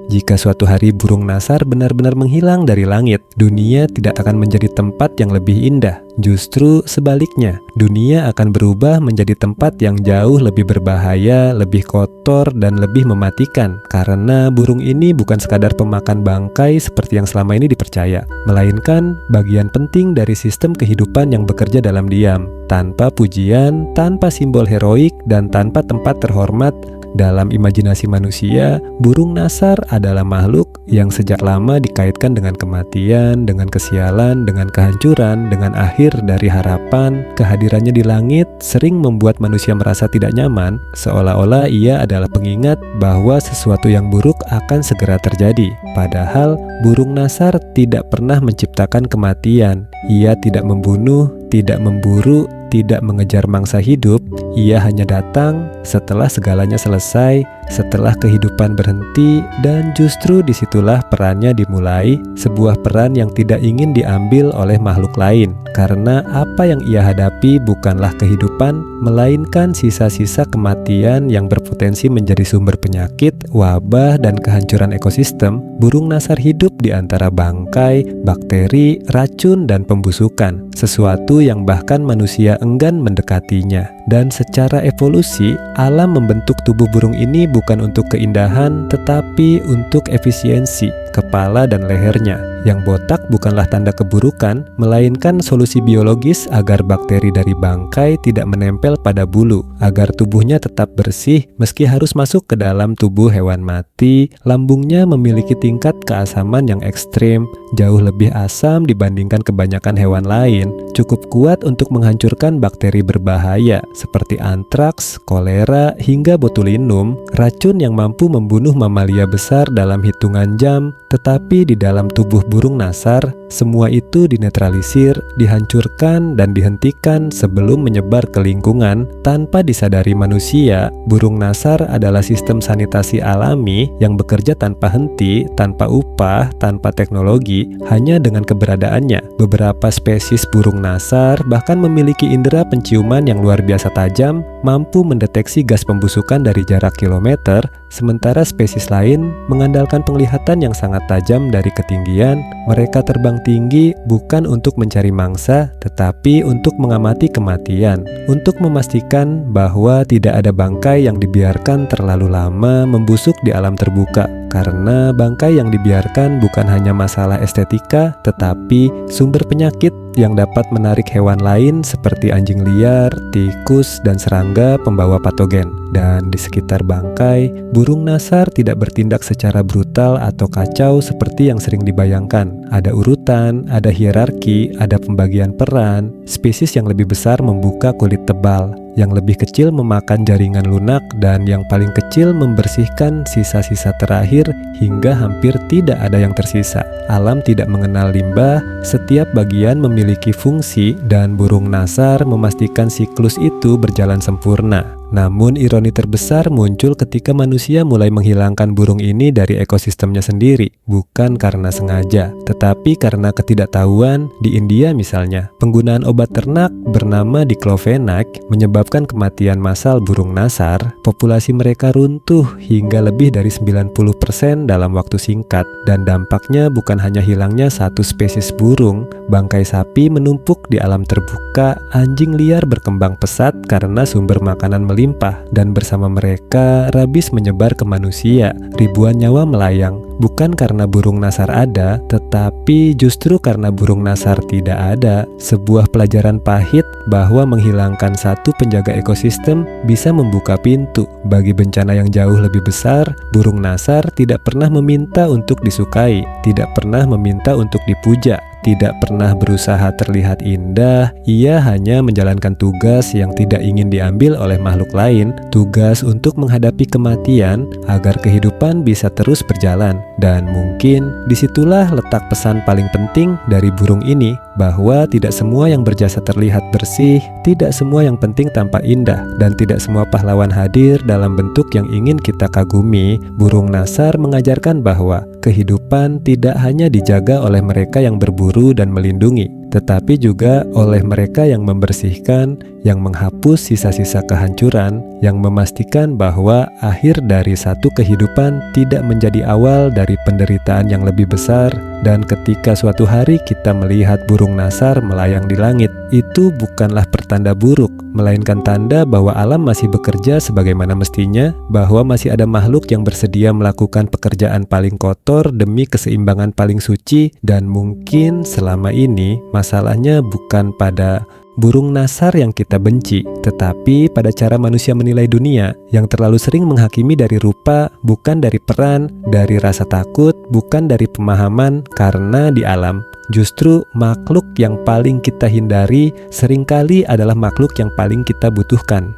Jika suatu hari burung nasar benar-benar menghilang dari langit, dunia tidak akan menjadi tempat yang lebih indah. Justru sebaliknya, dunia akan berubah menjadi tempat yang jauh lebih berbahaya, lebih kotor, dan lebih mematikan. Karena burung ini bukan sekadar pemakan bangkai seperti yang selama ini dipercaya, melainkan bagian penting dari sistem kehidupan yang bekerja dalam diam, tanpa pujian, tanpa simbol heroik, dan tanpa tempat terhormat. Dalam imajinasi manusia, burung nasar adalah makhluk yang sejak lama dikaitkan dengan kematian, dengan kesialan, dengan kehancuran, dengan akhir dari harapan. Kehadirannya di langit sering membuat manusia merasa tidak nyaman, seolah-olah ia adalah pengingat bahwa sesuatu yang buruk akan segera terjadi. Padahal, burung nasar tidak pernah menciptakan kematian. Ia tidak membunuh, tidak memburu, tidak mengejar mangsa hidup. Ia hanya datang setelah segalanya selesai, setelah kehidupan berhenti, dan justru disitulah perannya dimulai, sebuah peran yang tidak ingin diambil oleh makhluk lain. Karena apa yang ia hadapi bukanlah kehidupan, melainkan sisa-sisa kematian yang berpotensi menjadi sumber penyakit, wabah, dan kehancuran ekosistem. Burung nasar hidup di antara bangkai, bakteri, racun, dan pembusukan, sesuatu yang bahkan manusia enggan mendekatinya. Dan secara evolusi, alam membentuk tubuh burung ini bukan untuk keindahan, tetapi untuk efisiensi. Kepala dan lehernya yang botak bukanlah tanda keburukan, melainkan solusi biologis agar bakteri dari bangkai tidak menempel pada bulu, agar tubuhnya tetap bersih meski harus masuk ke dalam tubuh hewan mati. Lambungnya memiliki tingkat keasaman yang ekstrim, jauh lebih asam dibandingkan kebanyakan hewan lain, cukup kuat untuk menghancurkan bakteri berbahaya seperti antraks, kolera, hingga botulinum, racun yang mampu membunuh mamalia besar dalam hitungan jam. Tetapi di dalam tubuh burung nasar, semua itu dinetralisir, dihancurkan, dan dihentikan sebelum menyebar ke lingkungan. Tanpa disadari manusia, burung nasar adalah sistem sanitasi alami yang bekerja tanpa henti, tanpa upah, tanpa teknologi, hanya dengan keberadaannya. Beberapa spesies burung nasar bahkan memiliki indera penciuman yang luar biasa tajam, mampu mendeteksi gas pembusukan dari jarak kilometer, sementara spesies lain mengandalkan penglihatan yang sangat tajam dari ketinggian. Mereka terbang tinggi bukan untuk mencari mangsa, tetapi untuk mengamati kematian, untuk memastikan bahwa tidak ada bangkai yang dibiarkan terlalu lama membusuk di alam terbuka. Karena bangkai yang dibiarkan bukan hanya masalah estetika, tetapi sumber penyakit yang dapat menarik hewan lain seperti anjing liar, tikus, dan serangga pembawa patogen. Dan di sekitar bangkai, burung nasar tidak bertindak secara brutal atau kacau seperti yang sering dibayangkan. Ada urutan, ada hierarki, ada pembagian peran. Spesies yang lebih besar membuka kulit tebal, yang lebih kecil memakan jaringan lunak, dan yang paling kecil membersihkan sisa-sisa terakhir hingga hampir tidak ada yang tersisa. Alam tidak mengenal limbah, setiap bagian memiliki fungsi, dan burung nasar memastikan siklus itu berjalan sempurna. Namun ironi terbesar muncul ketika manusia mulai menghilangkan burung ini dari ekosistemnya sendiri, bukan karena sengaja, tetapi karena ketidaktahuan. Di India misalnya, penggunaan obat ternak bernama diclofenac menyebabkan kematian massal burung nasar. Populasi mereka runtuh hingga lebih dari 90% dalam waktu singkat, dan dampaknya bukan hanya hilangnya satu spesies burung. Bangkai sapi menumpuk di alam terbuka, anjing liar berkembang pesat karena sumber makanan melimpah, dan bersama mereka rabies menyebar ke manusia. Ribuan nyawa melayang, bukan karena burung nasar ada, tetapi justru karena burung nasar tidak ada. Sebuah pelajaran pahit bahwa menghilangkan satu penjaga ekosistem bisa membuka pintu bagi bencana yang jauh lebih besar. Burung nasar tidak pernah meminta untuk disukai, tidak pernah meminta untuk dipuja, tidak pernah berusaha terlihat indah. Ia hanya menjalankan tugas yang tidak ingin diambil oleh makhluk lain, tugas untuk menghadapi kematian agar kehidupan bisa terus berjalan. Dan mungkin disitulah letak pesan paling penting dari burung ini, bahwa tidak semua yang berjasa terlihat bersih, tidak semua yang penting tampak indah, dan tidak semua pahlawan hadir dalam bentuk yang ingin kita kagumi. Burung nasar mengajarkan bahwa kehidupan tidak hanya dijaga oleh mereka yang berburu dan melindungi, tetapi juga oleh mereka yang membersihkan, yang menghapus sisa-sisa kehancuran, yang memastikan bahwa akhir dari satu kehidupan tidak menjadi awal dari penderitaan yang lebih besar. Dan ketika suatu hari kita melihat burung nasar melayang di langit, itu bukanlah pertanda buruk, melainkan tanda bahwa alam masih bekerja sebagaimana mestinya, bahwa masih ada makhluk yang bersedia melakukan pekerjaan paling kotor demi keseimbangan paling suci. Dan mungkin selama ini masalahnya bukan pada burung nasar yang kita benci, tetapi pada cara manusia menilai dunia yang terlalu sering menghakimi dari rupa, bukan dari peran, dari rasa takut, bukan dari pemahaman. Karena di alam, justru makhluk yang paling kita hindari seringkali adalah makhluk yang paling kita butuhkan.